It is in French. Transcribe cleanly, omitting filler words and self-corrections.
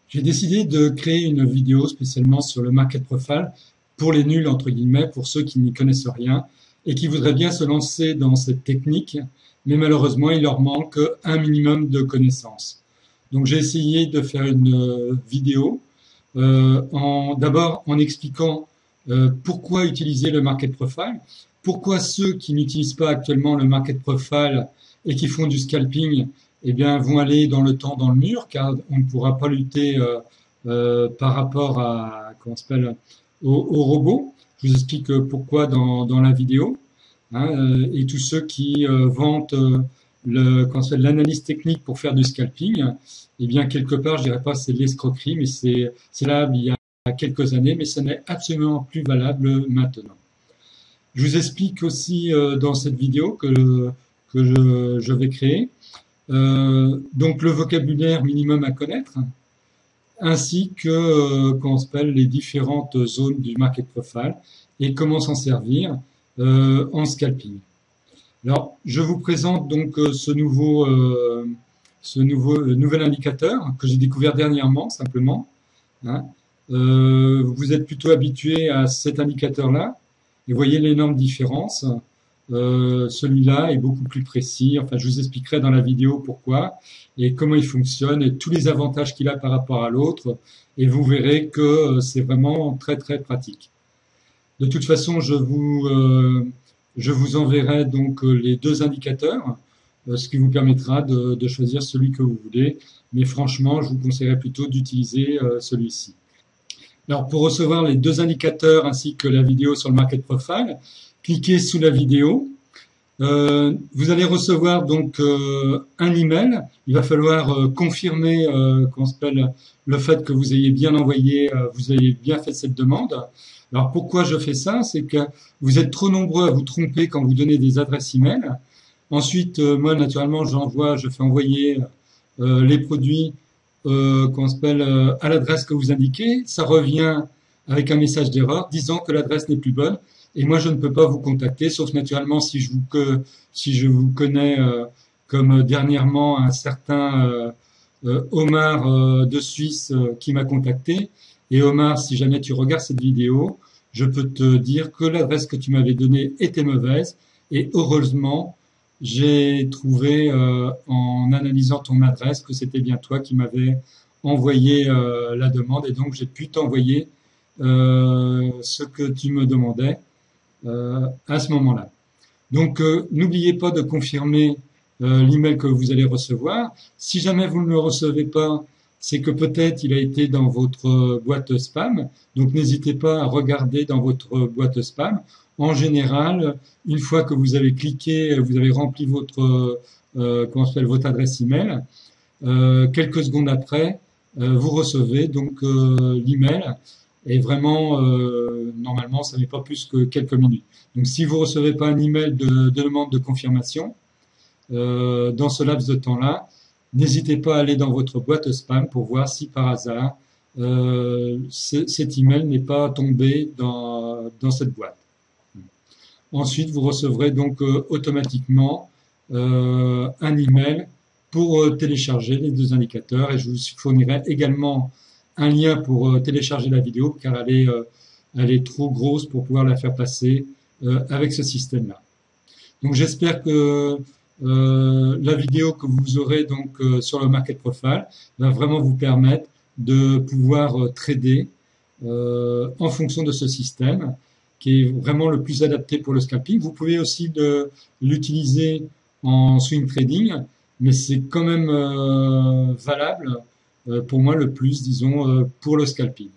J'ai décidé de créer une vidéo spécialement sur le market profile pour les nuls, entre guillemets, pour ceux qui n'y connaissent rien et qui voudraient bien se lancer dans cette technique, mais malheureusement, il leur manque un minimum de connaissances. Donc, j'ai essayé de faire une vidéo d'abord en expliquant pourquoi utiliser le market profile, pourquoi ceux qui n'utilisent pas actuellement le market profile et qui font du scalping eh bien, vont aller dans le temps dans le mur, car on ne pourra pas lutter par rapport à comment s'appelle au robot. Je vous explique pourquoi dans la vidéo. Et tous ceux qui vantent l'analyse technique pour faire du scalping, eh bien quelque part, je dirais pas c'est de l'escroquerie, mais c'est là il y a quelques années, mais ce n'est absolument plus valable maintenant. Je vous explique aussi dans cette vidéo que je vais créer. Donc le vocabulaire minimum à connaître, ainsi que comment s'appelle les différentes zones du market profile et comment s'en servir en scalping. Alors je vous présente donc nouvel indicateur que j'ai découvert dernièrement simplement. Vous êtes plutôt habitué à cet indicateur-là et voyez l'énorme différence. Celui-là est beaucoup plus précis. Enfin, je vous expliquerai dans la vidéo pourquoi et comment il fonctionne et tous les avantages qu'il a par rapport à l'autre. Et vous verrez que c'est vraiment très très pratique. De toute façon, je vous enverrai donc les deux indicateurs, ce qui vous permettra de choisir celui que vous voulez. Mais franchement, je vous conseillerais plutôt d'utiliser celui-ci. Alors, pour recevoir les deux indicateurs ainsi que la vidéo sur le market profile, cliquez sous la vidéo. Vous allez recevoir donc un email. Il va falloir confirmer le fait que vous ayez bien envoyé, vous ayez bien fait cette demande. Alors pourquoi je fais ça? C'est que vous êtes trop nombreux à vous tromper quand vous donnez des adresses email. Ensuite, moi naturellement, je fais envoyer les produits à l'adresse que vous indiquez. Ça revient avec un message d'erreur disant que l'adresse n'est plus bonne. Et moi, je ne peux pas vous contacter, sauf naturellement si je vous connais comme dernièrement un certain Omar de Suisse qui m'a contacté. Et Omar, si jamais tu regardes cette vidéo, je peux te dire que l'adresse que tu m'avais donnée était mauvaise. Et heureusement, j'ai trouvé en analysant ton adresse que c'était bien toi qui m'avais envoyé la demande. Et donc, j'ai pu t'envoyer ce que tu me demandais à ce moment-là. Donc, n'oubliez pas de confirmer l'email que vous allez recevoir. Si jamais vous ne le recevez pas, c'est que peut-être il a été dans votre boîte spam. Donc, n'hésitez pas à regarder dans votre boîte spam. En général, une fois que vous avez cliqué, vous avez rempli votre adresse email, quelques secondes après, vous recevez donc l'email. Et vraiment, normalement, ça n'est pas plus que quelques minutes. Donc, si vous recevez pas un email de demande de confirmation dans ce laps de temps-là, n'hésitez pas à aller dans votre boîte spam pour voir si par hasard cet email n'est pas tombé dans cette boîte. Ensuite, vous recevrez donc automatiquement un email pour télécharger les deux indicateurs et je vous fournirai également un lien pour télécharger la vidéo car elle est trop grosse pour pouvoir la faire passer avec ce système-là. Donc j'espère que la vidéo que vous aurez donc sur le market profile va vraiment vous permettre de pouvoir trader en fonction de ce système qui est vraiment le plus adapté pour le scalping. Vous pouvez aussi l'utiliser en swing trading, mais c'est quand même valable pour moi le plus, disons, pour le scalping.